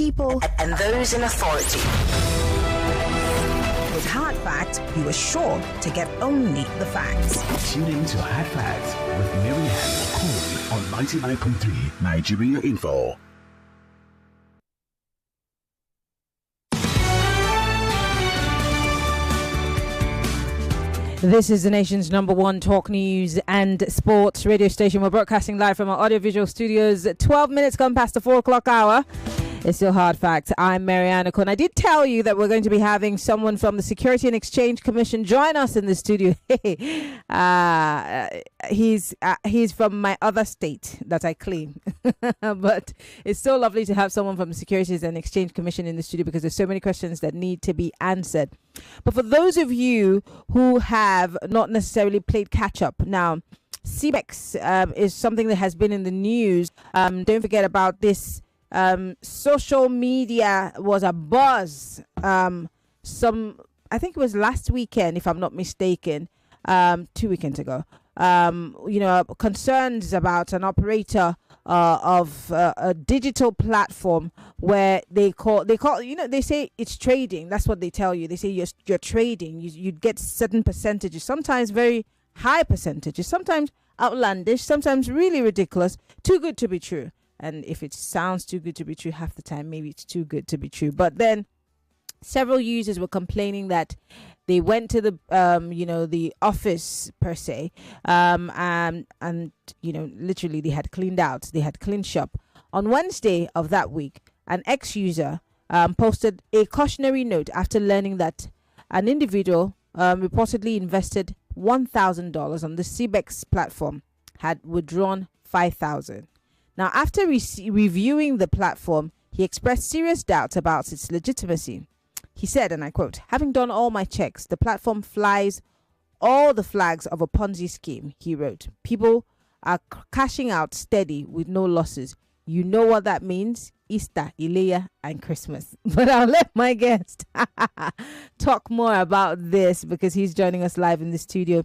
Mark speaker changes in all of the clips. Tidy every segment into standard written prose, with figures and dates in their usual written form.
Speaker 1: people, and those in authority. With Hard Facts, you are sure to get only the facts.
Speaker 2: Tune in to Hard Facts with Maryann Okon on 99.3 Nigeria Info.
Speaker 3: This is the nation's #1 talk news and sports radio station. We're broadcasting live from our audiovisual studios. 12 minutes gone past the 4 o'clock hour. It's still Hard Facts. I'm Maryann Okon. I did tell you that we're going to be having someone from the Securities and Exchange Commission join us in the studio. He's from my other state that I claim. But it's so lovely to have someone from the Securities and Exchange Commission in the studio because there's so many questions that need to be answered. But for those of you who have not necessarily played catch up, now, CBEX is something that has been in the news. Don't forget about this. Social media was a buzz. I think it was last weekend, if I'm not mistaken, 2 weekends ago. Concerns about an operator of a digital platform where they say it's trading. That's what they tell you. They say you're trading. You'd get certain percentages, sometimes very high percentages, sometimes outlandish, sometimes really ridiculous, too good to be true. And if it sounds too good to be true, half the time, maybe it's too good to be true. But then several users were complaining that they went to the office per se, and literally they had cleaned out. They had cleaned shop. On Wednesday of that week, an ex-user posted a cautionary note after learning that an individual reportedly invested $1,000 on the CBEX platform, had withdrawn $5,000. Now, after reviewing the platform, he expressed serious doubts about its legitimacy. He said, and I quote, "Having done all my checks, the platform flies all the flags of a Ponzi scheme," he wrote. "People are cashing out steady with no losses. You know what that means? Easter, Ileya, and Christmas." But I'll let my guest talk more about this because he's joining us live in the studio.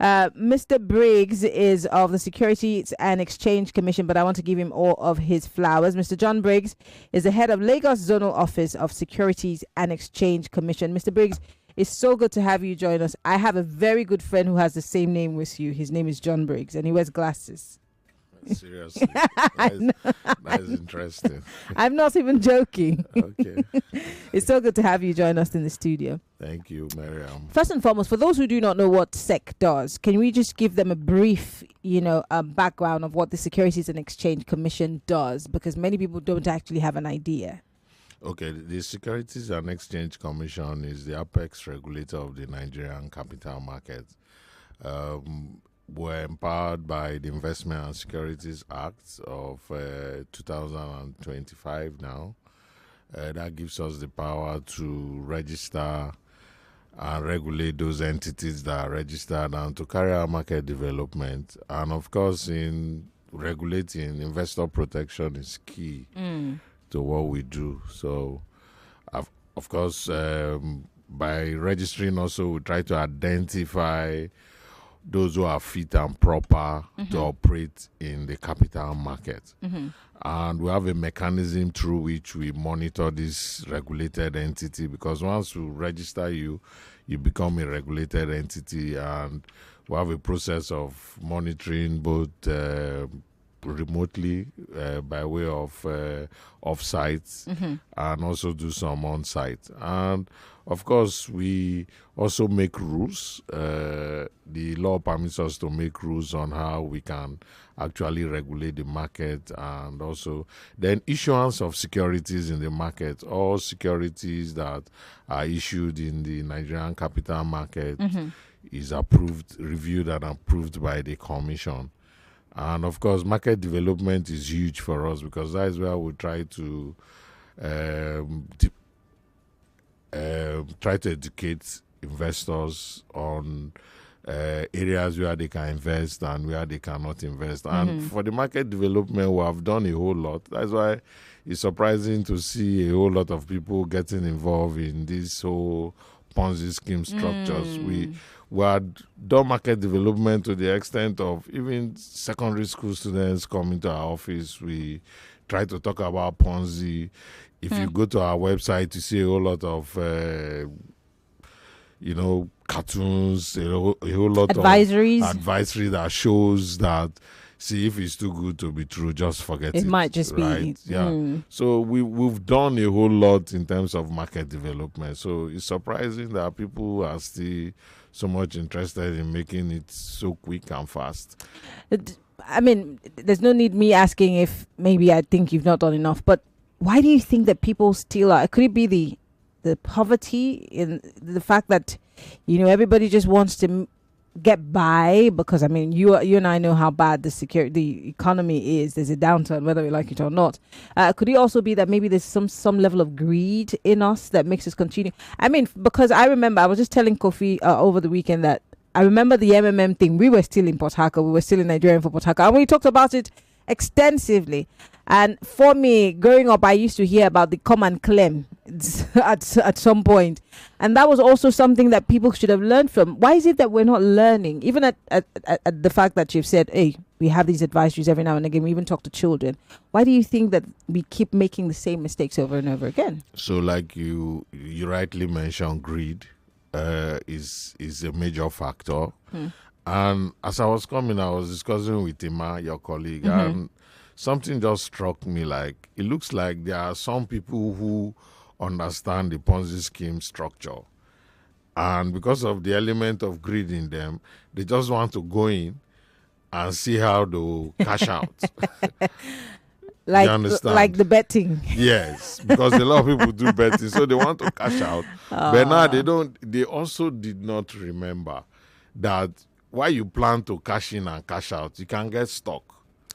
Speaker 3: Mr. Briggs is of the Securities and Exchange Commission, but I want to give him all of his flowers. Mr. John Briggs is the head of Lagos Zonal Office of Securities and Exchange Commission. Mr. Briggs, it's so good to have you join us. I have a very good friend who has the same name with you. His name is John Briggs, and he wears glasses.
Speaker 4: Seriously, that is interesting.
Speaker 3: I'm not even joking.
Speaker 4: Okay.
Speaker 3: It's so good to have you join us in the studio.
Speaker 4: Thank you, Maryann.
Speaker 3: First and foremost, for those who do not know what SEC does, can we just give them a brief, background of what the Securities and Exchange Commission does? Because many people don't actually have an idea.
Speaker 4: Okay, the Securities and Exchange Commission is the apex regulator of the Nigerian capital market. We're empowered by the Investment and Securities Act of 2025 now. That gives us the power to register and regulate those entities that are registered and to carry out market development. And of course, in regulating, investor protection is key to what we do. So, of course, by registering also, we try to identify those who are fit and proper to operate in the capital market. And we have a mechanism through which we monitor this regulated entity, because once we register you become a regulated entity, and we have a process of monitoring both remotely by way of off-site and also do some on-site. And of course, we also make rules. The law permits us to make rules on how we can actually regulate the market, and also then issuance of securities in the market. All securities that are issued in the Nigerian capital market is approved, reviewed and approved by the Commission. And of course, market development is huge for us, because that is where we try to educate investors on areas where they can invest and where they cannot invest. And for the market development, we have done a whole lot. That's why it's surprising to see a whole lot of people getting involved in this whole Ponzi scheme structures. We had done market development to the extent of even secondary school students coming to our office. We try to talk about Ponzi. If you go to our website, you see a whole lot of, cartoons, a whole lot
Speaker 3: Advisories.
Speaker 4: of advisory that shows that, see, if it's too good to be true, just forget it.
Speaker 3: It might just
Speaker 4: right?
Speaker 3: be.
Speaker 4: Yeah. So we've done a whole lot in terms of market development. So it's surprising that people are still so much interested in making it so quick and fast.
Speaker 3: I mean, there's no need me asking if maybe I think you've not done enough, but why do you think that people still are? Could it be the poverty in the fact that, everybody just wants to get by? Because I mean, you and I know how bad the economy is. There's a downturn, whether we like it or not. Could it also be that maybe there's some level of greed in us that makes us continue? I mean, because I remember I was just telling Kofi over the weekend that I remember the MMM thing. We were still in Port Harcourt. We were still in Nigeria for Port Harcourt, and we talked about it extensively. And for me, growing up, I used to hear about the come and claim at some point. And that was also something that people should have learned from. Why is it that we're not learning? Even at the fact that you've said, hey, we have these advisories every now and again. We even talk to children. Why do you think that we keep making the same mistakes over and over again?
Speaker 4: So like you rightly mentioned, greed is a major factor. And as I was coming, I was discussing with Ima, your colleague, and something just struck me. Like, it looks like there are some people who understand the Ponzi scheme structure, and because of the element of greed in them, they just want to go in and see how to cash out.
Speaker 3: Like,
Speaker 4: you understand?
Speaker 3: like the betting.
Speaker 4: Yes, because a lot of people do betting, so they want to cash out. But now they also did not remember that while you plan to cash in and cash out, you can get stuck.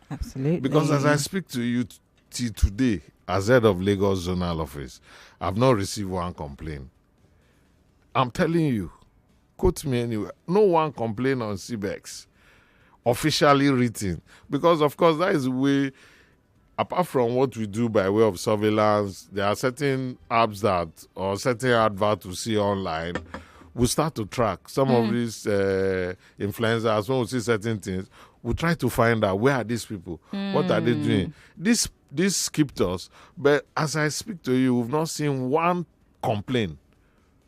Speaker 3: Absolutely.
Speaker 4: Because as I speak to you today, as head of Lagos Zonal office, I've not received one complaint. I'm telling you, quote me anywhere, no one complaint on CBEX, officially written. Because, of course, that is the way, apart from what we do by way of surveillance, there are certain apps or certain adverts we see online. We start to track some of these influencers. When we see certain things, we try to find out, where are these people? What are they doing? This skipped us. But as I speak to you, we've not seen one complaint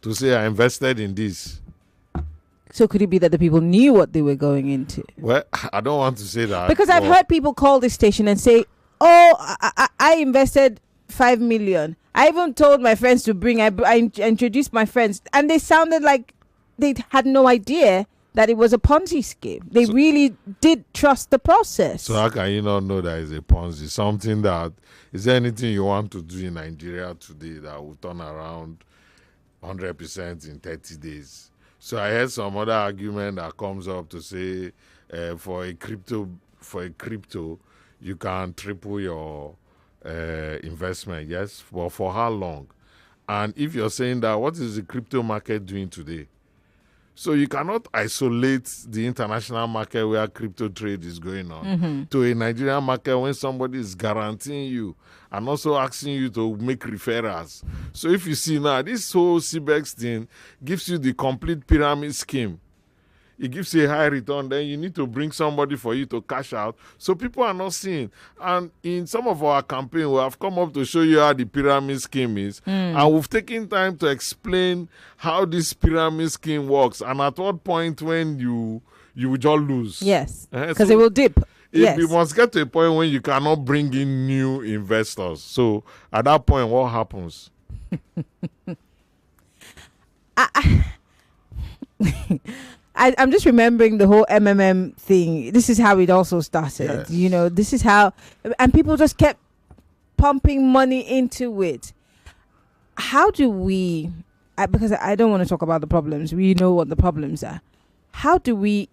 Speaker 4: to say I invested in this.
Speaker 3: So could it be that the people knew what they were going into?
Speaker 4: Well, I don't want to say that.
Speaker 3: Because I've heard people call this station and say, oh, I invested 5 million. I even told my friends to bring, I introduced my friends, and they sounded like they had no idea that it was a Ponzi scheme. They really did trust the process.
Speaker 4: So how can you not know that it's a Ponzi? Something that, is there anything you want to do in Nigeria today that will turn around 100% in 30 days? So I heard some other argument that comes up to say for a crypto, you can triple your investment. Yes, but for how long? And if you're saying that, what is the crypto market doing today? So you cannot isolate the international market where crypto trade is going on to a Nigerian market when somebody is guaranteeing you and also asking you to make referrals. So if you see now, this whole CBEX thing gives you the complete pyramid scheme. It gives you a high return, then you need to bring somebody for you to cash out. So people are not seeing. And in some of our campaign, we have come up to show you how the pyramid scheme is. And we've taken time to explain how this pyramid scheme works and at what point when you will just lose.
Speaker 3: Yes, because
Speaker 4: so
Speaker 3: it will dip. Yes.
Speaker 4: You must get to a point when you cannot bring in new investors. So at that point, what happens?
Speaker 3: I'm just remembering the whole MMM thing. This is how it also started.
Speaker 4: Yes.
Speaker 3: This is how, and people just kept pumping money into it. How do we, because I don't want to talk about the problems. We know what the problems are. How do we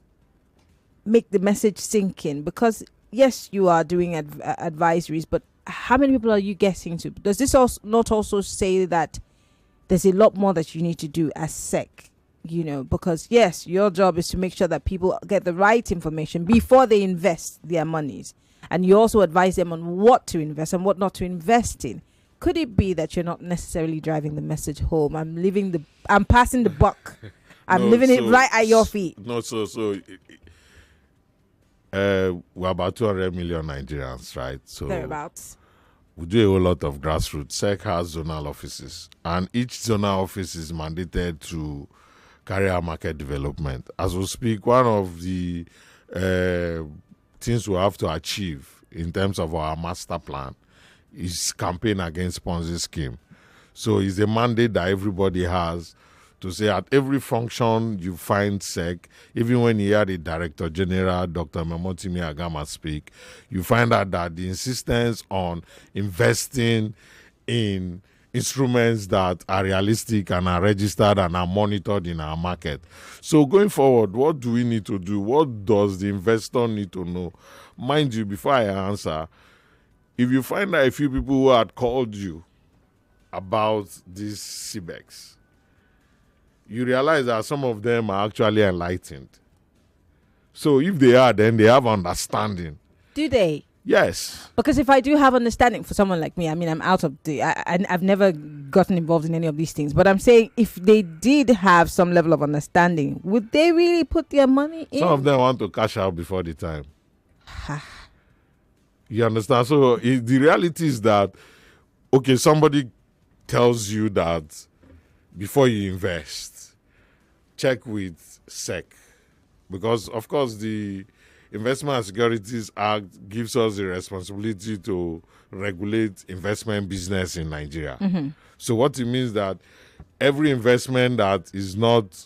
Speaker 3: make the message sink in? Because yes, you are doing advisories, but how many people are you getting to? Does this also not also say that there's a lot more that you need to do as SEC? Because yes, your job is to make sure that people get the right information before they invest their monies. And you also advise them on what to invest and what not to invest in. Could it be that you're not necessarily driving the message home? I'm passing the buck. I'm leaving it right at your feet.
Speaker 4: No, we're about 200 million Nigerians, right? So
Speaker 3: Thereabouts.
Speaker 4: we do a whole lot of grassroots. SEC has zonal offices, and each zonal office is mandated to carry out market development. As we speak, one of the things we have to achieve in terms of our master plan is campaign against Ponzi scheme. So it's a mandate that everybody has to say at every function you find SEC, even when you hear the Director General, Dr. Memotimi Agama, speak, you find out that the insistence on investing in instruments that are realistic and are registered and are monitored in our market. So going forward, what do we need to do? What does the investor need to know? Mind you, before I answer, if you find that a few people who had called you about this CBEX, you realize that some of them are actually enlightened. So if they are, then they have understanding.
Speaker 3: Do they?
Speaker 4: Yes.
Speaker 3: Because if I do have understanding for someone like me, I mean, I'm out of the... I've never gotten involved in any of these things. But I'm saying if they did have some level of understanding, would they really put their money in?
Speaker 4: Some of them want to cash out before the time. You understand? So the reality is that, okay, somebody tells you that before you invest, check with SEC. Because, of course, the Investment and Securities Act gives us the responsibility to regulate investment business in Nigeria. Mm-hmm. So what it means that every investment that is not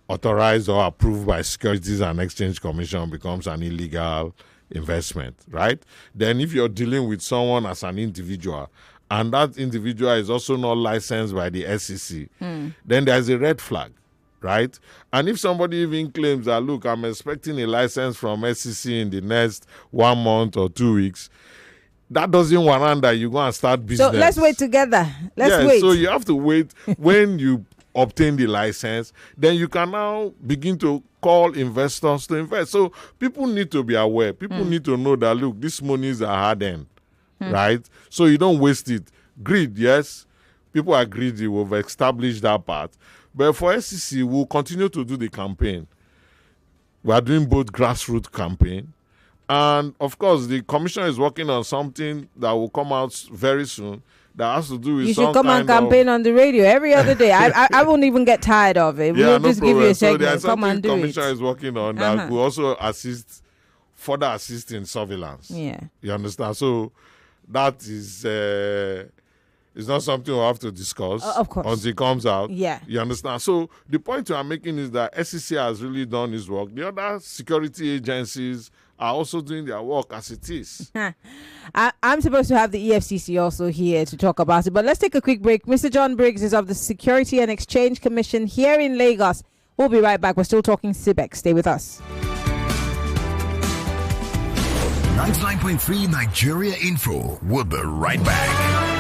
Speaker 4: authorized or approved by Securities and Exchange Commission becomes an illegal investment, right? Then if you're dealing with someone as an individual and that individual is also not licensed by the SEC, then there's a red flag. Right? And if somebody even claims that, look, I'm expecting a license from SEC in the next 1 month or 2 weeks, that doesn't warrant that you go and start business.
Speaker 3: So let's wait together. Let's wait.
Speaker 4: So you have to wait when you obtain the license, then you can now begin to call investors to invest. So people need to be aware. People need to know that, look, these monies are hard-earned, right? So you don't waste it. Greed, yes. People are greedy. We've established that part. But for SEC, we'll continue to do the campaign. We are doing both grassroots campaign. And, of course, the commission is working on something that will come out very soon that has to do with
Speaker 3: you should come and campaign on the radio every other day. I won't even get tired of it. We'll just give you a segment.
Speaker 4: So
Speaker 3: come and do it.
Speaker 4: The commission is working on that will also further assist in surveillance.
Speaker 3: Yeah.
Speaker 4: You understand? So that is... it's not something we'll have to discuss
Speaker 3: of course.
Speaker 4: Until it comes out.
Speaker 3: Yeah.
Speaker 4: You understand? So the point I'm making is that SEC has really done its work. The other security agencies are also doing their work as it is.
Speaker 3: I'm supposed to have the EFCC also here to talk about it, but let's take a quick break. Mr. John Briggs is of the Security and Exchange Commission here in Lagos. We'll be right back. We're still talking CBEX. Stay with us.
Speaker 2: 99.3 Nigeria Info. We'll be right back.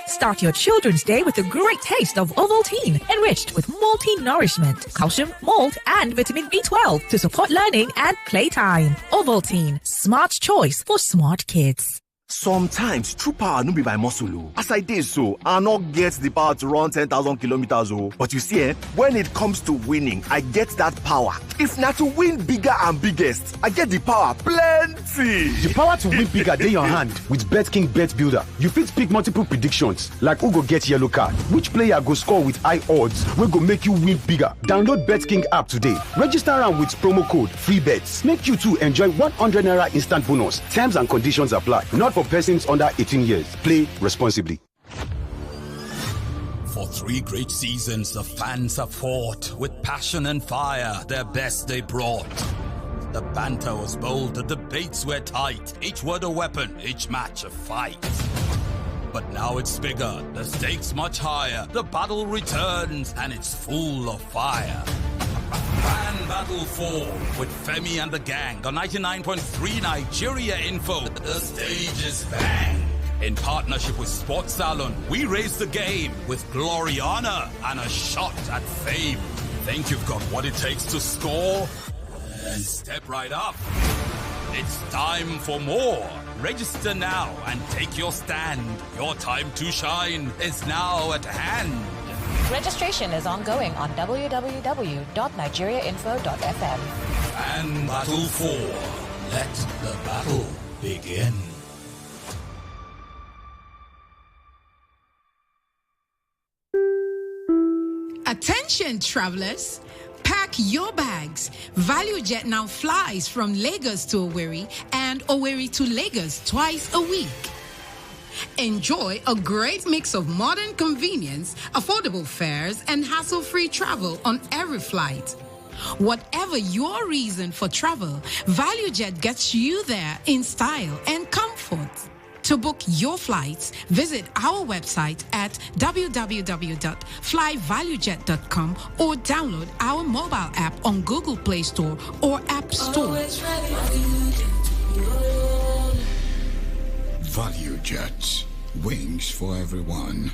Speaker 5: Start your children's day with a great taste of Ovaltine, enriched with multi-nourishment, calcium, malt, and vitamin B12 to support learning and playtime. Ovaltine, smart choice for smart kids.
Speaker 6: Sometimes true power no be by muscle. As I did so, I not get the power to run 10,000 kilometers. But you see, when it comes to winning, I get that power. If not to win bigger and biggest, I get the power plenty.
Speaker 7: The power to win bigger in your hand with BetKing Bet Builder. You fit pick multiple predictions like who go get yellow card, which player go score with high odds, we go make you win bigger. Download BetKing app today. Register am with promo code FreeBets. Make you too enjoy 100 Naira instant bonus. Terms and conditions apply. Not for persons under 18 years. Play responsibly.
Speaker 8: For 3 great seasons, the fans have fought with passion and fire. Their best they brought. The banter was bold, the debates were tight. Each word a weapon, each match a fight. But now it's bigger, the stakes much higher. The battle returns, and it's full of fire. Grand Battle 4 with Femi and the gang on 99.3 Nigeria Info. The stage is bang. In partnership with Sports Salon, we raise the game with glory, honor, and a shot at fame. Think you've got what it takes to score? Then step right up. It's time for more. Register now and take your stand. Your time to shine is now at hand.
Speaker 9: Registration is ongoing on www.nigeriainfo.fm.
Speaker 8: And Battle 4. Let the battle begin.
Speaker 10: Attention, travelers. Pack your bags. ValueJet now flies from Lagos to Owerri and Owerri to Lagos twice a week. Enjoy a great mix of modern convenience, affordable fares, and hassle-free travel on every flight. Whatever your reason for travel, ValueJet gets you there in style and comfort. To book your flights, visit our website at www.flyvaluejet.com or download our mobile app on Google Play Store or App Store.
Speaker 11: ValueJet. Wings for everyone.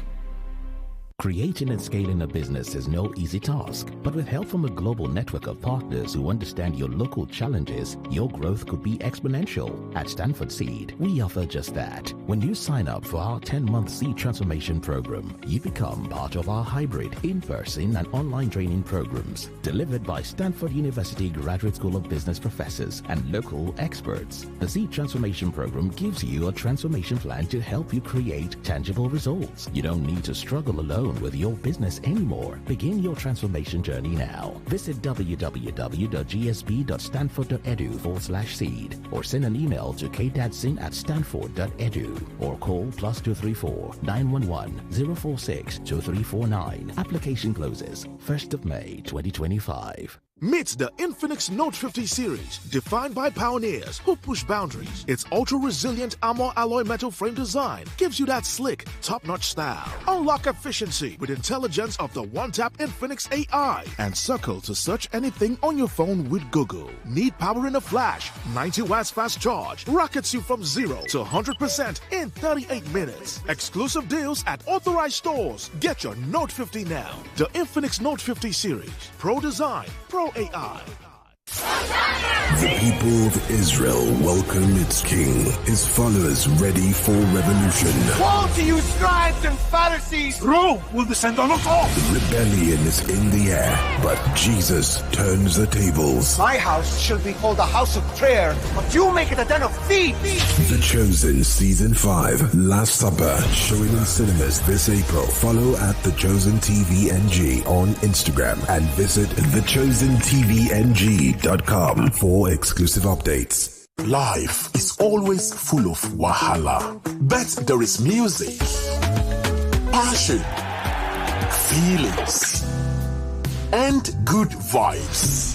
Speaker 2: Creating and scaling a business is no easy task, but with help from a global network of partners who understand your local challenges, your growth could be exponential. At Stanford Seed, we offer just that. When you sign up for our 10-month Seed Transformation Program, you become part of our hybrid, in-person and online training programs delivered by Stanford University Graduate School of Business professors and local experts. The Seed Transformation Program gives you a transformation plan to help you create tangible results. You don't need to struggle alone with your business anymore. Begin your transformation journey now. Visit www.gsb.stanford.edu/seed or send an email to kdadsin@stanford.edu or call +234 911 046 2349. Application closes 1st of May 2025.
Speaker 12: Meet the Infinix Note 50 series, defined by pioneers who push boundaries. Its ultra-resilient armor alloy metal frame design gives you that slick, top-notch style. Unlock efficiency with intelligence of the one-tap Infinix AI and circle to search anything on your phone with Google. Need power in a flash? 90 watts fast charge rockets you from 0 to 100% in 38 minutes. Exclusive deals at authorized stores. Get your Note 50 now. The Infinix Note 50 series. Pro design, Pro AI.
Speaker 11: The people of Israel welcome its king, his followers ready for revolution.
Speaker 13: Woe to you, scribes and Pharisees!
Speaker 11: Rome will descend on us all. The rebellion is in the air, but Jesus turns the tables.
Speaker 13: My house shall be called a house of prayer, but you make it a den of thieves!
Speaker 11: The Chosen Season 5, Last Supper, showing in cinemas this April. Follow at The Chosen TV NG on Instagram and visit thechosentvng.com for exclusive updates.
Speaker 14: Life is always full of wahala, but there is music, passion, feelings, and good vibes.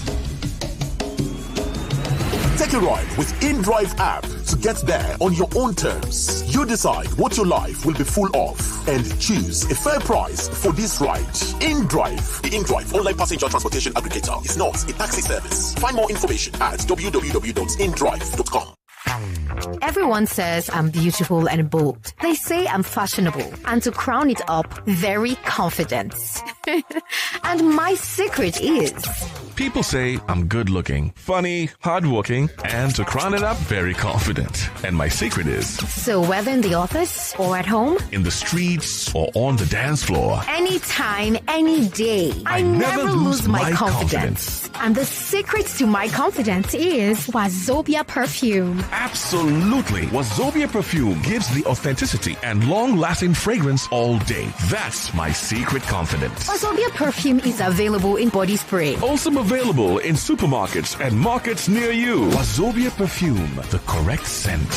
Speaker 14: Take a ride with InDrive app to get there on your own terms. You decide what your life will be full of and choose a fair price for this ride. InDrive, the InDrive online passenger transportation aggregator, is not a taxi service. Find more information at www.indrive.com.
Speaker 15: Everyone says I'm beautiful and bold. They say I'm fashionable. And to crown it up, very confident. And my secret is...
Speaker 16: People say I'm good looking, funny, hardworking, and to crown it up, very confident. And my secret is...
Speaker 15: So whether in the office or at home,
Speaker 16: in the streets or on the dance floor,
Speaker 15: anytime, any day, I never lose my confidence. And the secret to my confidence is Wazobia perfume.
Speaker 16: Absolutely. Wazobia perfume gives the authenticity and long-lasting fragrance all day. That's my secret confidence.
Speaker 15: Wazobia perfume is available in body spray.
Speaker 16: Also available in supermarkets and markets near you. Wazobia perfume, the correct scent.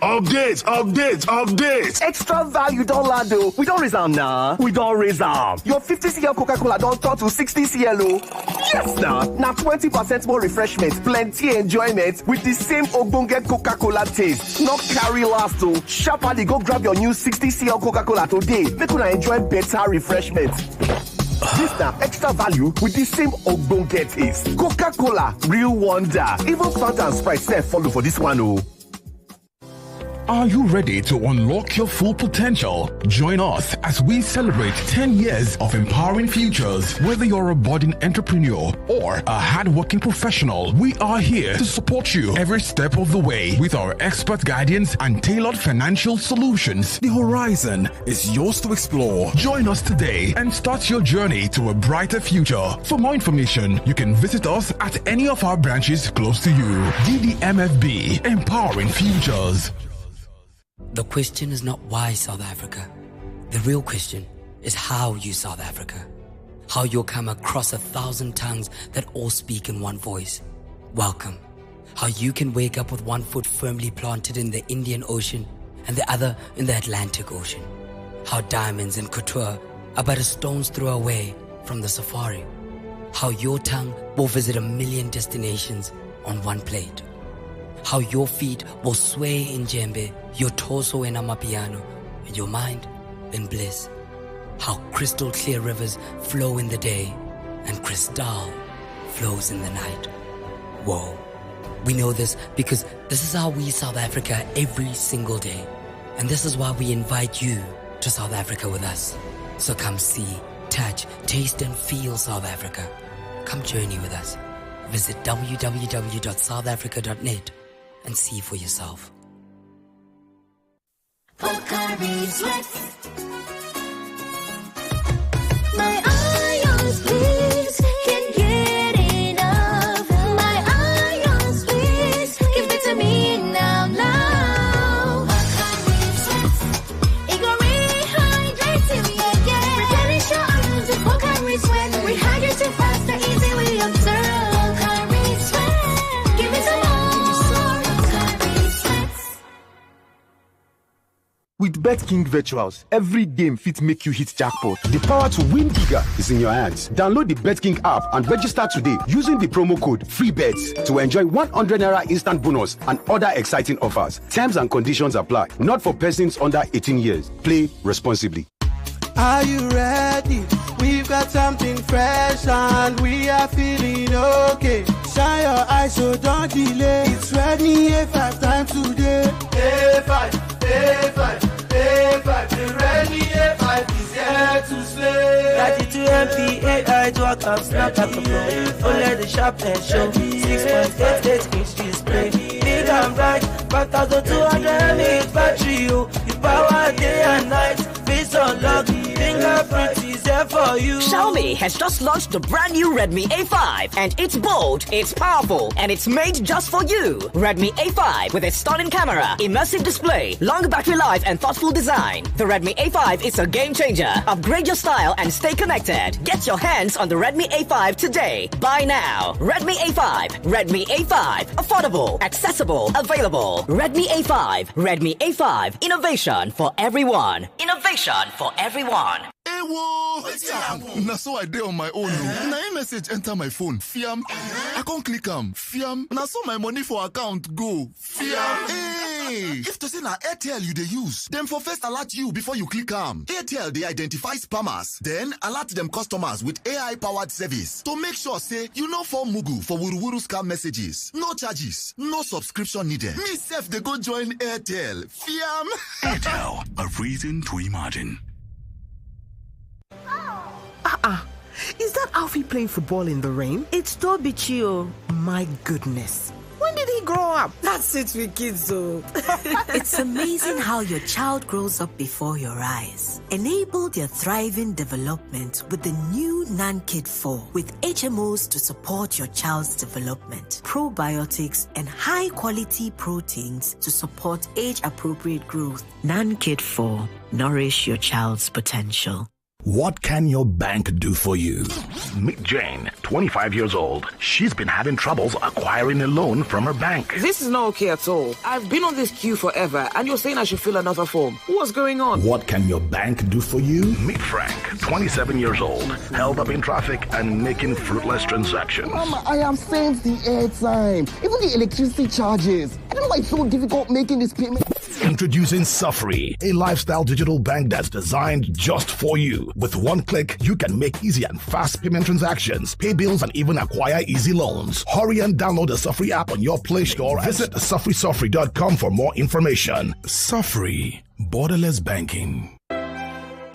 Speaker 6: Update! Extra value don't land though. We don't resound now. We don't resound. Your 50cl Coca-Cola don't turn to 60cl. Yes now. Now 20% more refreshment, plenty enjoyment with the same Ogbonge Coca-Cola taste. Not carry last though. Sharply go grab your new 60cl Coca-Cola today. Make you enjoy better refreshment. This now extra value with the same Ogbonge taste. Coca-Cola, real wonder. Even Fanta and Sprite say follow for this one oh.
Speaker 16: Are you ready to unlock your full potential? Join us as we celebrate 10 years of empowering futures. Whether you're a budding entrepreneur or a hardworking professional, we are here to support you every step of the way with our expert guidance and tailored financial solutions. The horizon is yours to explore. Join us today and start your journey to a brighter future. For more information, you can visit us at any of our branches close to you. DDMFB, empowering futures.
Speaker 17: The question is not why South Africa. The real question is how you South Africa. How you'll come across 1,000 tongues that all speak in one voice. Welcome. How you can wake up with one foot firmly planted in the Indian Ocean and the other in the Atlantic Ocean. How diamonds and couture are but a stone's throw away from the safari. How your tongue will visit 1 million destinations on one plate. How your feet will sway in djembe, your torso in amapiano, and your mind in bliss. How crystal clear rivers flow in the day, and crystal flows in the night. Whoa. We know this because this is how we South Africa every single day. And this is why we invite you to South Africa with us. So come see, touch, taste, and feel South Africa. Come journey with us. Visit www.southafrica.net and see for yourself.
Speaker 18: My ions, please, can't get enough. My ions, please, give it to me now. It go rehydrate you, yeah. Replenish your ions with Pocari Sweat. Rehydrate you faster, easy we observe. Pocari Sweat, give it some more. Pocari Sweat.
Speaker 7: With BetKing Virtuals, every game fit make you hit jackpot. The power to win bigger is in your hands. Download the BetKing app and register today using the promo code FREEBETS to enjoy 100 Naira instant bonus and other exciting offers. Terms and conditions apply. Not for persons under 18 years. Play responsibly.
Speaker 19: Are you ready? We've got something fresh and we are feeling okay. Shine your eyes, so don't delay. It's Redmi A5 time today. A5, A5, A5. The Redmi A5 is here to slay. 32 MP AI dual cam snap like a pro. OLED the sharpness show. 6.88 inch display. Big and bright, 5200 mAh battery. You power day and night. Face unlock, fingerprint is there for you.
Speaker 20: Xiaomi has just launched the brand new Redmi A5, and it's bold, it's powerful, and it's made just for you. Redmi A5 with a stunning camera, immersive display, long battery life, and thoughtful design. The Redmi A5 is a game changer. Upgrade your style and stay connected. Get your hands on the Redmi A5 today. Buy now. Redmi A5. Redmi A5. Affordable, accessible, available. Redmi A5. Redmi A5. Innovation for everyone. Innovation for everyone.
Speaker 14: Hey, whoa! Now so I did on my own. Now a message enter my phone. Fiam. I can't click Fiam. Now so my money for account go. Fiam. Hey! If to say na Airtel you dey use, them for first alert you before you click Airtel they identify spammers, then alert them customers with AI powered service to make sure say you no fall mugu for wuru scam messages. No charges, no subscription needed. Me self they go join Airtel. Fiam.
Speaker 16: Airtel, a reason to imagine.
Speaker 21: Is that Alfie playing football in the rain?
Speaker 22: It's Toby Chio.
Speaker 21: My goodness. When did he grow up? That's it with kids, so.
Speaker 22: It's amazing how your child grows up before your eyes. Enable their thriving development with the new NanKid 4 with HMOs to support your child's development, probiotics, and high-quality proteins to support age-appropriate growth. NanKid 4. Nourish your child's potential.
Speaker 2: What can your bank do for you?
Speaker 23: Meet Jane, 25 years old. She's been having troubles acquiring a loan from her bank.
Speaker 24: This is not okay at all. I've been on this queue forever, and you're saying I should fill another form. What's going on?
Speaker 2: What can your bank do for you?
Speaker 23: Meet Frank, 27 years old. Held up in traffic and making fruitless transactions.
Speaker 25: Mama, I have saved the airtime, even the electricity charges. I don't know why it's so difficult making this payment.
Speaker 23: In Introducing Safri, a lifestyle digital bank that's designed just for you. With one click, you can make easy and fast payment transactions, pay bills, and even acquire easy loans. Hurry and download the Safri app on your Play Store. Visit safrisafri.com for more information. Safri, borderless banking.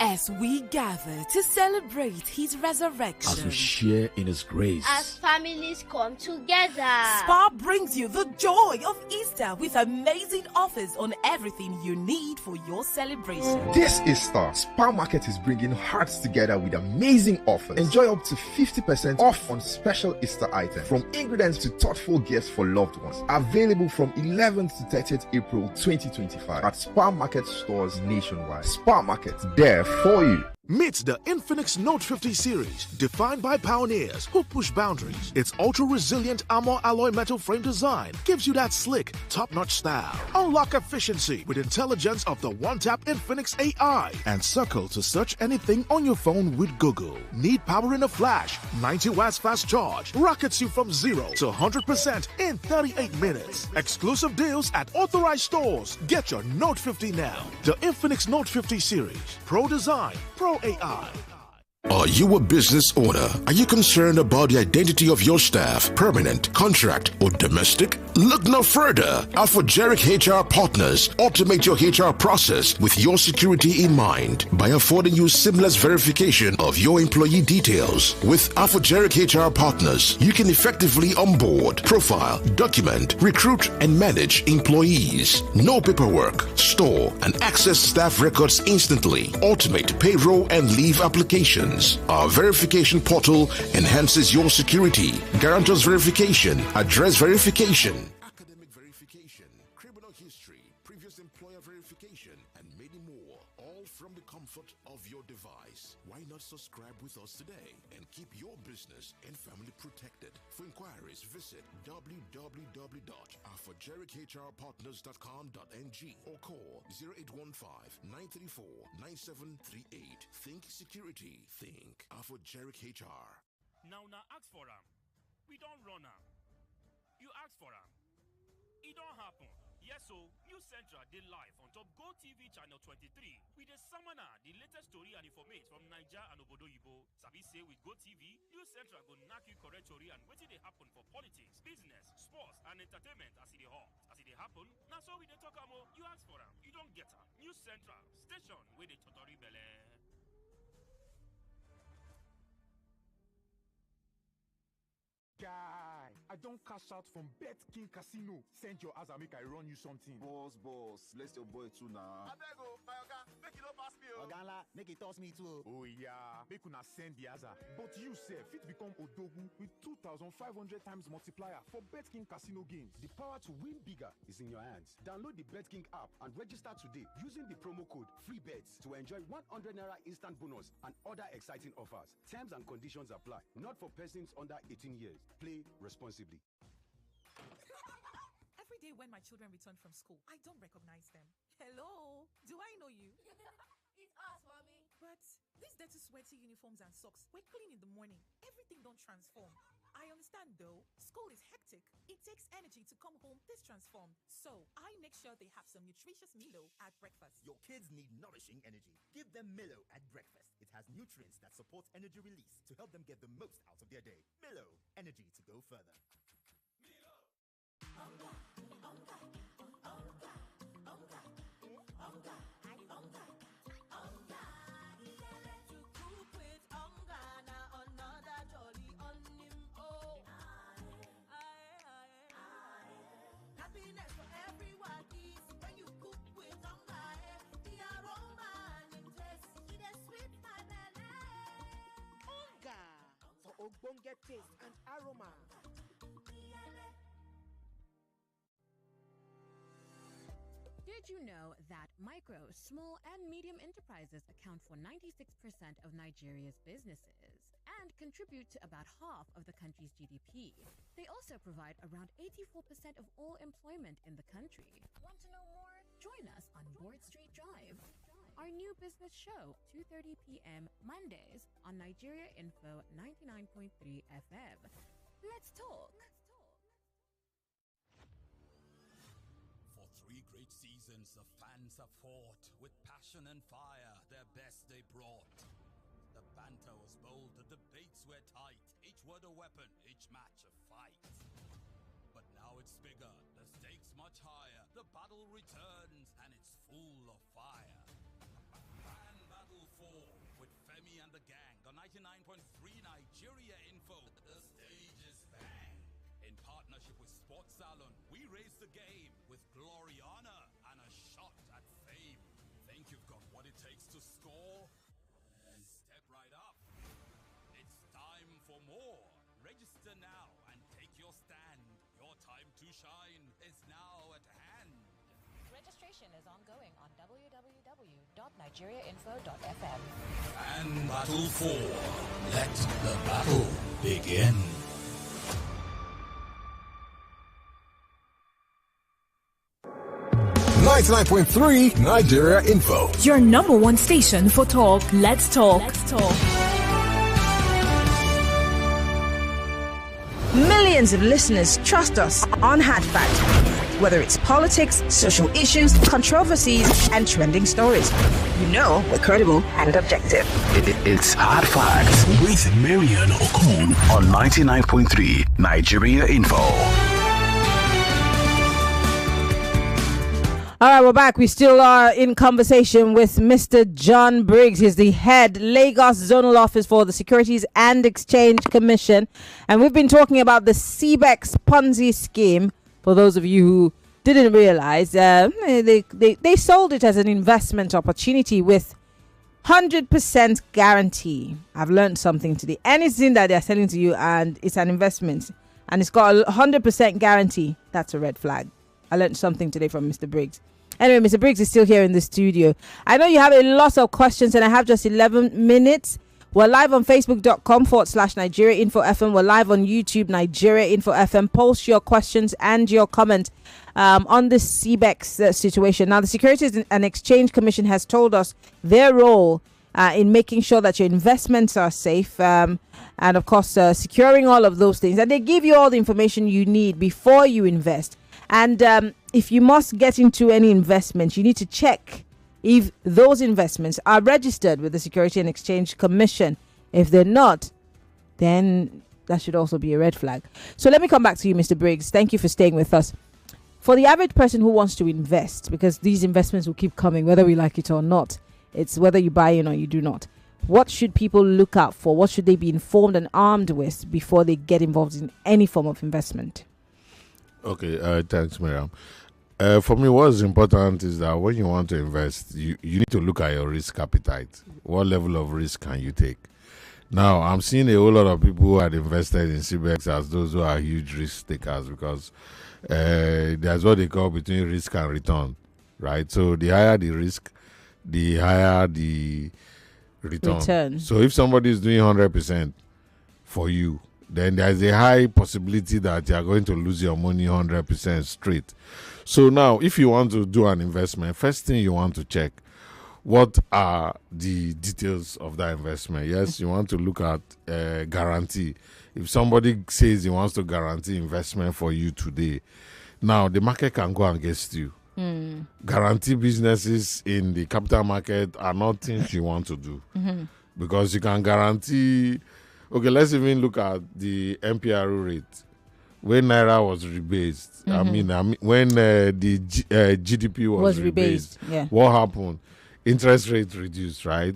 Speaker 1: As we gather to celebrate his resurrection,
Speaker 3: as we share in his grace,
Speaker 4: as families come together,
Speaker 1: Spar brings you the joy of Easter with amazing offers on everything you need for your celebration.
Speaker 5: This Easter, Spar Market is bringing hearts together with amazing offers. Enjoy up to 50% off on special Easter items, from ingredients to thoughtful gifts for loved ones. Available from 11th to 30th April 2025 at Spar Market stores nationwide. Spar Market, there for you.
Speaker 12: Meet the Infinix Note 50 series, defined by pioneers who push boundaries. Its ultra-resilient armor alloy metal frame design gives you that slick, top-notch style. Unlock efficiency with intelligence of the one-tap Infinix AI and circle to search anything on your phone with Google. Need power in a flash? 90 watts fast charge rockets you from 0 to 100% in 38 minutes. Exclusive deals at authorized stores. Get your Note 50 now. The Infinix Note 50 series. Pro design, Pro AI.
Speaker 25: Are you a business owner? Are you concerned about the identity of your staff, permanent, contract, or domestic? Look no further. Alphageric HR Partners automate your HR process with your security in mind by affording you seamless verification of your employee details. With Alphageric HR Partners, you can effectively onboard, profile, document, recruit, and manage employees. No paperwork. Store and access staff records instantly. Automate payroll and leave applications. Our verification portal enhances your security, guarantors verification, address verification, academic verification, criminal history, previous employer verification, and many more, all from the comfort of your device. Why not subscribe with us today and keep your business and family protected? For inquiries, visit www.alphageric-hrpartners.com.ng or call 0815-934-9738. Think security. Think Alphageric HR.
Speaker 26: Now ask for him. We don't run him. You ask for him. It don't happen. Yes, so News Central did live on top Go TV channel 23 with a summoner, the latest story and information from Niger and Obodo Yibo. Sabi say with Go TV, News Central go knock you correct story and wetin dey happen for politics, business, sports, and entertainment as it dey hot. As it dey happen, now so we dey talk am. You ask for him, you don't get am. News Central, station where they totori belle.
Speaker 27: Guy, I don't cash out from Bet King Casino. Send your ass and make I run you something.
Speaker 28: Boss, bless your boy too now.
Speaker 27: I beg you, my oga, make it no pass me.
Speaker 28: Ogala, make it toss me too.
Speaker 27: Oh yeah, make una send the other. But you sef fit become Odogu with 2,500 times multiplier for Bet King Casino games.
Speaker 7: The power to win bigger is in your hands. Download the Bet King app and register today using the promo code FREEBETS to enjoy 100 naira instant bonus and other exciting offers. Terms and conditions apply. Not for persons under 18 years. Play responsibly.
Speaker 29: Every day when my children return from school, I don't recognize them. Hello, do I know you?
Speaker 30: It's us, mommy.
Speaker 29: But these dirty, sweaty uniforms and socks, we're clean in the morning. Everything don't transform. I understand though, school is hectic. It takes energy to come home this transformed. So I make sure they have some nutritious Milo at breakfast.
Speaker 31: Your kids need nourishing energy. Give them Milo at breakfast. It has nutrients that support energy release to help them get the most out of their day. Milo, energy to go further.
Speaker 30: Happiness for everyone is when you cook with Onga. The aroma and taste, it is sweet my belly.
Speaker 32: Onga for ogbonge taste and aroma.
Speaker 33: Did you know that micro, small, and medium enterprises account for 96% of Nigeria's businesses and contribute to about half of the country's GDP? They also provide around 84% of all employment in the country. Want to know more? Join us on Board Street Drive, our new business show, 2:30 p.m. Mondays on Nigeria Info 99.3 FM. Let's talk.
Speaker 8: For 3 3 great seasons the fans have fought. With passion and fire, their best they brought. The banter was bold, the debates were tight. Each word a weapon, each match a fight. But now it's bigger, the stakes much higher. The battle returns, and it's full of fire. Fan Battle 4 with Femi and the gang. The 99.3 Nigeria Info. The stage is bang. In partnership with Sports Salon, we raise the game with glory, honor, and a shot at fame. Think you've got what it takes to score? And step right up. It's time for more. Register now and take your stand. Your time to shine is now at hand.
Speaker 6: Registration is ongoing on www.nigeriainfo.fm.
Speaker 8: And Battle 4. Let the battle begin.
Speaker 9: .3 Nigeria Info.
Speaker 10: Your number one station for talk. Let's talk.
Speaker 11: Millions of listeners trust us on Hard Fact. Whether it's politics, social issues, controversies, and trending stories. You know we're credible and objective.
Speaker 9: It's Hard Facts with Maryann Okon on 99.3 Nigeria Info.
Speaker 13: All right, we're back. We still are in conversation with Mr. John Briggs. He's the head Lagos Zonal Office for the Securities and Exchange Commission. And we've been talking about the CBEX Ponzi scheme. For those of you who didn't realize, they sold it as an investment opportunity with 100% guarantee. I've learned something today. Anything that they're selling to you and it's an investment and it's got a 100% guarantee, that's a red flag. I learned something today from Mr. Briggs. Anyway, Mr. Briggs is still here in the studio. I know you have a lot of questions and I have just 11 minutes. We're live on facebook.com/Nigeria Info FM. We're live on YouTube, Nigeria Info FM. Post your questions and your comments on the CBEX situation. Now, the Securities and Exchange Commission has told us their role in making sure that your investments are safe and, of course, securing all of those things. And they give you all the information you need before you invest. And if you must get into any investment, you need to check if those investments are registered with the Securities and Exchange Commission. If they're not, then that should also be a red flag. So let me come back to you, Mr. Briggs. Thank you for staying with us. For the average person who wants to invest, because these investments will keep coming, whether we like it or not, it's whether you buy in or you do not. What should people look out for? What should they be informed and armed with before they get involved in any form of investment?
Speaker 14: Okay, thanks, Miriam. For me, what's important is that when you want to invest, you need to look at your risk appetite. What level of risk can you take? Now, I'm seeing a whole lot of people who had invested in CBEX as those who are huge risk takers because there's what they call between risk and return, right? So the higher the risk, the higher the return. So if somebody is doing 100% for you, then there's a high possibility that you are going to lose your money 100% straight. So now, if you want to do an investment, first thing you want to check, what are the details of that investment? Yes, you want to look at guarantee. If somebody says he wants to guarantee investment for you today, now the market can go against you. Guarantee businesses in the capital market are not things you want to do because you can guarantee. Okay, let's even look at the MPRO rate. When Naira was rebased, I mean, when the GDP was rebased, what happened? Interest rate reduced, right?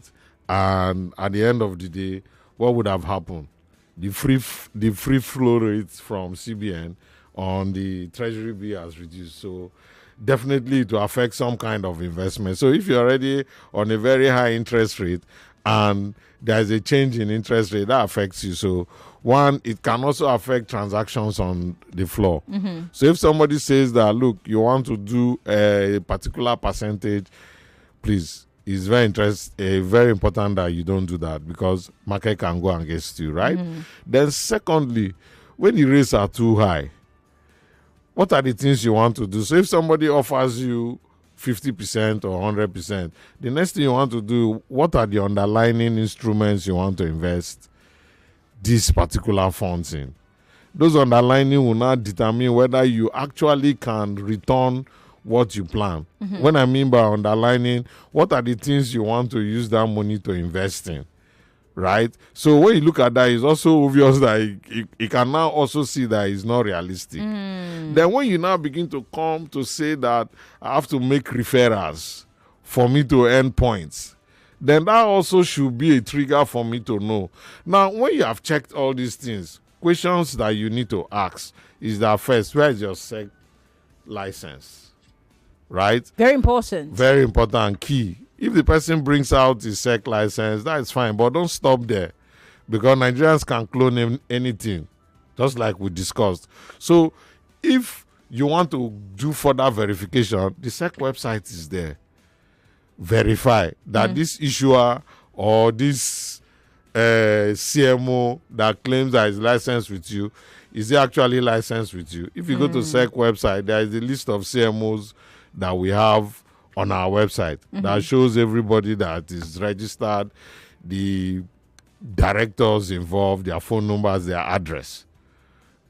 Speaker 14: And at the end of the day, what would have happened? The free flow rates from CBN on the Treasury bill has reduced. So definitely it will affect some kind of investment. So if you're already on a very high interest rate and there's a change in interest rate, that affects you. So one, it can also affect transactions on the floor. So if somebody says that, look, you want to do a particular percentage, please, it's very important that you don't do that because market can go against you, right? Then secondly, when the rates are too high, what are the things you want to do? So if somebody offers you 50% or 100%, the next thing you want to do, what are the underlying instruments you want to invest these particular funds in? Those underlying will not determine whether you actually can return what you plan. When I mean by underlining, what are the things you want to use that money to invest in, right? So when you look at that, it's also obvious that you can now also see that it's not realistic. Then when you now begin to come to say that I have to make referrals for me to earn points, then that also should be a trigger for me to know. Now, when you have checked all these things, questions that you need to ask is that first, where is your SEC license? Right?
Speaker 13: Very important.
Speaker 14: Very important and key. If the person brings out his SEC license, that's fine, but don't stop there, because Nigerians can clone anything, just like we discussed. So if you want to do further verification, the SEC website is there. Verify that this issuer or this CMO that claims that is licensed with you, is he actually licensed with you? If you go to SEC website, there is a list of CMOs that we have on our website that shows everybody that is registered, the directors involved, their phone numbers, their address.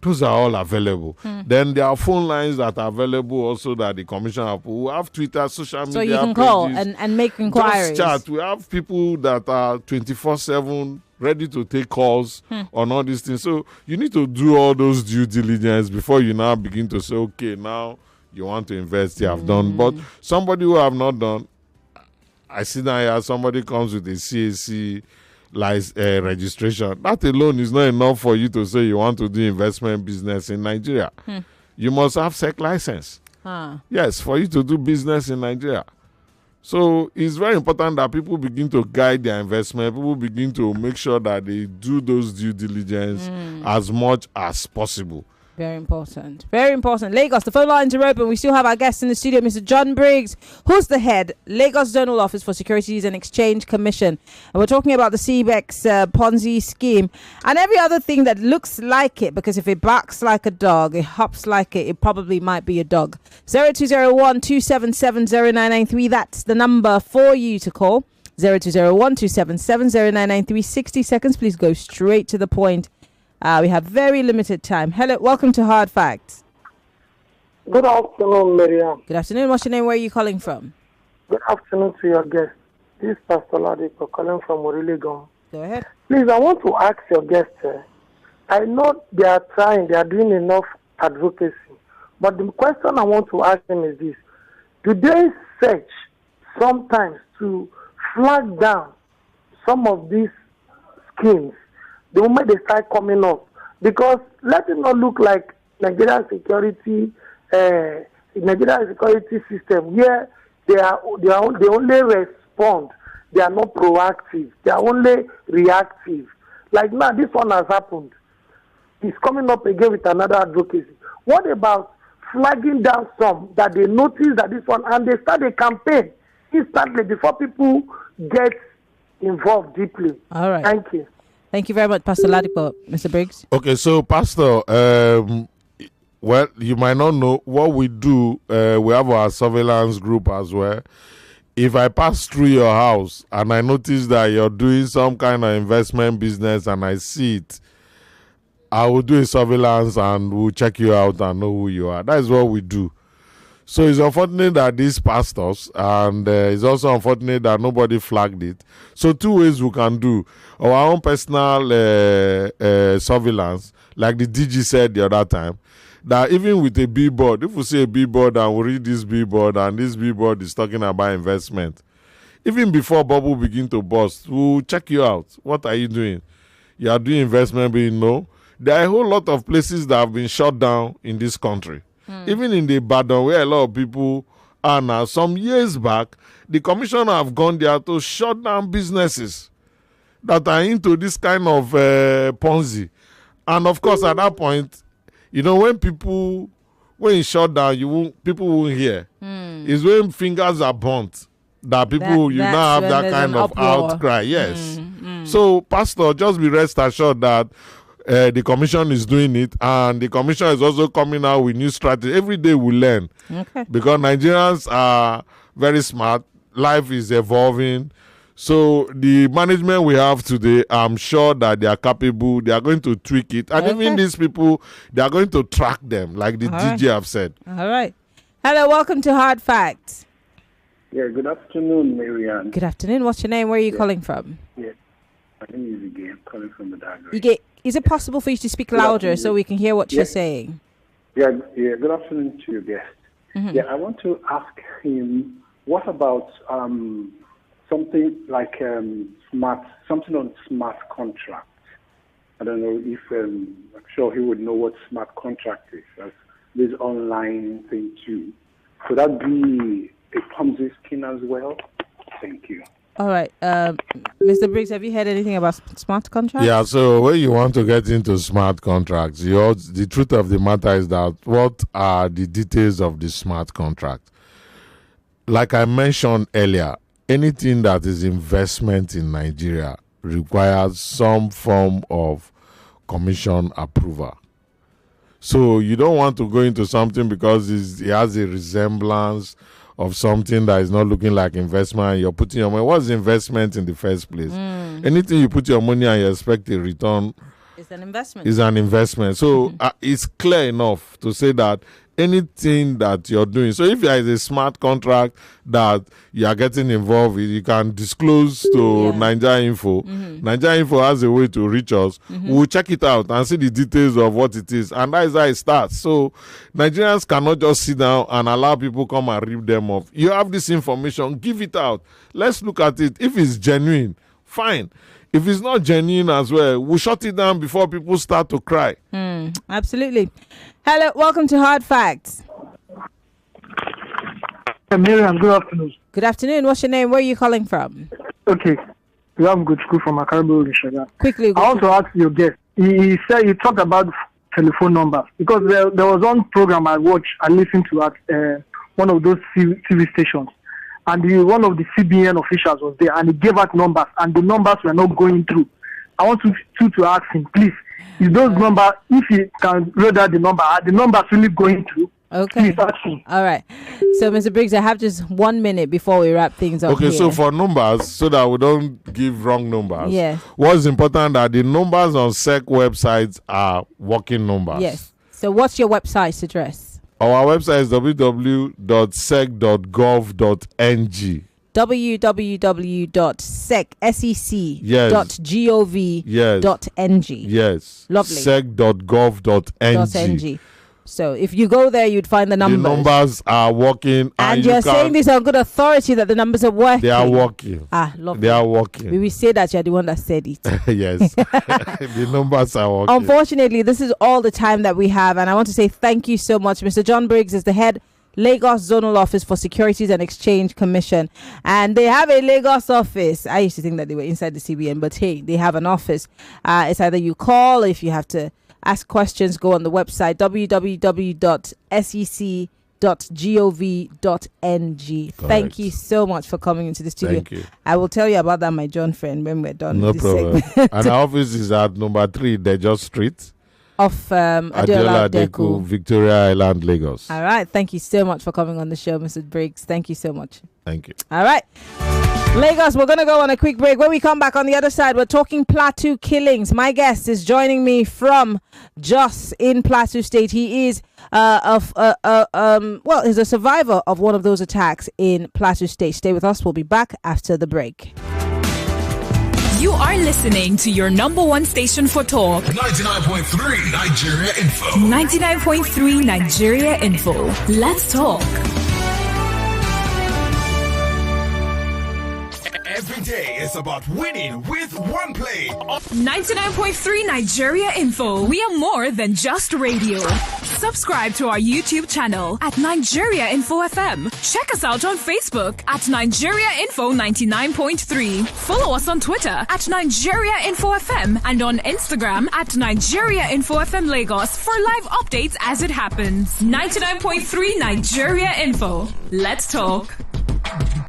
Speaker 14: Those are all available. Then there are phone lines that are available also that the commissioner will have Twitter, social media.
Speaker 13: So you can
Speaker 14: pages.
Speaker 13: call and make inquiries.
Speaker 14: Just chat. We have people that are 24/7 ready to take calls on all these things. So you need to do all those due diligence before you now begin to say, okay, now you want to invest, you have done. But somebody who have not done, I see down here, somebody comes with a CAC registration. That alone is not enough for you to say you want to do investment business in Nigeria. You must have SEC license. Yes, for you to do business in Nigeria. So it's very important that people begin to guide their investment. People begin to make sure that they do those due diligence as much as possible.
Speaker 13: Very important. Very important. Lagos, the phone lines are open. We still have our guest in the studio, Mr. John Briggs, who's the head, Lagos Zonal Office for Securities and Exchange Commission. And we're talking about the CBEX Ponzi scheme and every other thing that looks like it, because if it barks like a dog, it hops like it probably might be a dog. 0201 277 0993. That's the number for you to call. 0201 277 0993. 60 seconds. Please go straight to the point. We have very limited time. Hello, welcome to Hard Facts.
Speaker 2: Good afternoon, Maryann.
Speaker 13: Good afternoon. What's your name? Where are you calling from?
Speaker 2: Good afternoon to your guest. This is Pastor Ladipo calling from Orilegon.
Speaker 13: Go ahead.
Speaker 2: Please, I want to ask your guest. I know they are trying, they are doing enough advocacy. But the question I want to ask them is this. Do they search sometimes to flag down some of these schemes the moment they start coming up? Because let it not look like Nigerian security system where they only respond, they are not proactive, they are only reactive. Like now, this one has happened. It's coming up again with another advocacy. What about flagging down some that they notice that this one, and they start a campaign instantly before people get involved deeply?
Speaker 13: All right.
Speaker 2: Thank you.
Speaker 13: Thank you very much, Pastor Ladipo. Mr. Briggs?
Speaker 14: Okay, so Pastor, well, you might not know what we do. We have our surveillance group as well. If I pass through your house and I notice that you're doing some kind of investment business and I see it, I will do a surveillance and we'll check you out and know who you are. That is what we do. So it's unfortunate that these pastors, and it's also unfortunate that nobody flagged it. So two ways we can do. Our own personal surveillance, like the DG said the other time, that even with a billboard, if we see a billboard and we read this billboard and this billboard is talking about investment, even before bubble begin to burst, we'll check you out. What are you doing? You are doing investment, but you know, there are a whole lot of places that have been shut down in this country. Even in the Ibadan, where a lot of people are now, some years back, the commissioner have gone there to shut down businesses that are into this kind of Ponzi. And of course, at that point, you know, when you shut down, people won't hear. It's when fingers are burnt that people, you now have that kind of outcry. Yes. So, Pastor, just be rest assured that the commission is doing it, and the commission is also coming out with new strategy. Every day we learn. Okay. Because Nigerians are very smart. Life is evolving. So the management we have today, I'm sure that they are capable. They are going to tweak it. And even these people, they are going to track them, like the DJ have said.
Speaker 13: All right. Hello, welcome to Hard Facts.
Speaker 1: Yeah, good afternoon, Maryann.
Speaker 13: Good afternoon. What's your name? Where are you calling from?
Speaker 1: Yeah, my name is Ige. I'm calling from the Dagger.
Speaker 13: Is it possible for you to speak louder so we can hear what you're saying?
Speaker 1: Yeah, good afternoon to your guest.
Speaker 13: Mhm.
Speaker 1: Yeah, I want to ask him, what about something like something on smart contract? I don't know if, I'm sure he would know what smart contract is, as this online thing too. Could that be a Ponzi scheme as well? Thank you.
Speaker 13: All right. Mr. Briggs, have you heard anything about smart contracts?
Speaker 14: Yeah, so when you want to get into smart contracts, the truth of the matter is that what are the details of the smart contract? Like I mentioned earlier, anything that is investment in Nigeria requires some form of commission approval. So you don't want to go into something because it has a resemblance of something that is not looking like investment. You're putting your money. What's investment in the first place? Anything you put your money and you expect a return
Speaker 13: It's an investment.
Speaker 14: is an investment. So it's clear enough to say that anything that you're doing. So if there is a smart contract that you are getting involved with, you can disclose to Nigeria Info. Nigeria Info has a way to reach us. We'll check it out and see the details of what it is. And that is how it starts. So Nigerians cannot just sit down and allow people come and rip them off. You have this information, give it out. Let's look at it. If it's genuine, fine. If it's not genuine as well, we'll shut it down before people start to cry.
Speaker 13: Absolutely. Hello, welcome to Hard Facts.
Speaker 2: Maryann, good afternoon.
Speaker 13: Good afternoon. What's your name? Where are you calling from?
Speaker 2: Okay. We have good school from Akarabo in Shaga.
Speaker 13: Quickly.
Speaker 2: I want to ask your guest. He said he talked about telephone numbers because there was one program I watched and listened to at one of those TV stations. And one of the CBN officials was there and he gave out numbers and the numbers were not going through. I want you to ask him, please, is those numbers, if he can read out the number, are the numbers really going through?
Speaker 13: Okay.
Speaker 2: Please ask him.
Speaker 13: All right. So, Mr. Briggs, I have just 1 minute before we wrap things up.
Speaker 14: Okay,
Speaker 13: here.
Speaker 14: so for numbers, so that we don't give wrong numbers.
Speaker 13: Yes.
Speaker 14: What's important that the numbers on SEC websites are working numbers.
Speaker 13: Yes. So what's your website's address?
Speaker 14: Our website is www.sec.gov.ng.
Speaker 13: www.sec.gov.ng.
Speaker 14: Yes.
Speaker 13: Lovely.
Speaker 14: sec.gov.ng.
Speaker 13: So if you go there, you'd find the numbers.
Speaker 14: The numbers are working.
Speaker 13: And you're saying this on good authority that the numbers are working.
Speaker 14: They are working.
Speaker 13: Lovely.
Speaker 14: They are working.
Speaker 13: We will say that you're the one that said it.
Speaker 14: Yes. The numbers are working.
Speaker 13: Unfortunately, this is all the time that we have. And I want to say thank you so much. Mr. John Briggs is the head Lagos Zonal Office for Securities and Exchange Commission. And they have a Lagos office. I used to think that they were inside the CBN, but hey, they have an office. It's either you call, if you have to ask questions, go on the website www.sec.gov.ng. Thank you so much for coming into the studio.
Speaker 14: Thank you.
Speaker 13: I will tell you about that, my John friend, when we're done.
Speaker 14: No
Speaker 13: with this
Speaker 14: problem.
Speaker 13: segment.
Speaker 14: And our office is at number 3, Dejo Street.
Speaker 13: Off
Speaker 14: Adiola Adeku, Victoria Island, Lagos.
Speaker 13: All right. Thank you so much for coming on the show, Mr. Briggs. Thank you so much.
Speaker 14: Thank you.
Speaker 13: All right. Lagos, we're going to go on a quick break. When we come back on the other side, we're talking Plateau killings. My guest is joining me from Jos in Plateau State. He is he's a survivor of one of those attacks in Plateau State. Stay with us. We'll be back after the break.
Speaker 10: You are listening to your number one station for talk.
Speaker 9: 99.3 Nigeria Info.
Speaker 10: 99.3 Nigeria Info. Let's talk.
Speaker 9: Every day is about winning with one play.
Speaker 10: 99.3 Nigeria Info. We are more than just radio. Subscribe to our YouTube channel at Nigeria Info FM. Check us out on Facebook at Nigeria Info 99.3. Follow us on Twitter at Nigeria Info FM and on Instagram at Nigeria Info FM Lagos for live updates as it happens. 99.3 Nigeria Info. Let's talk.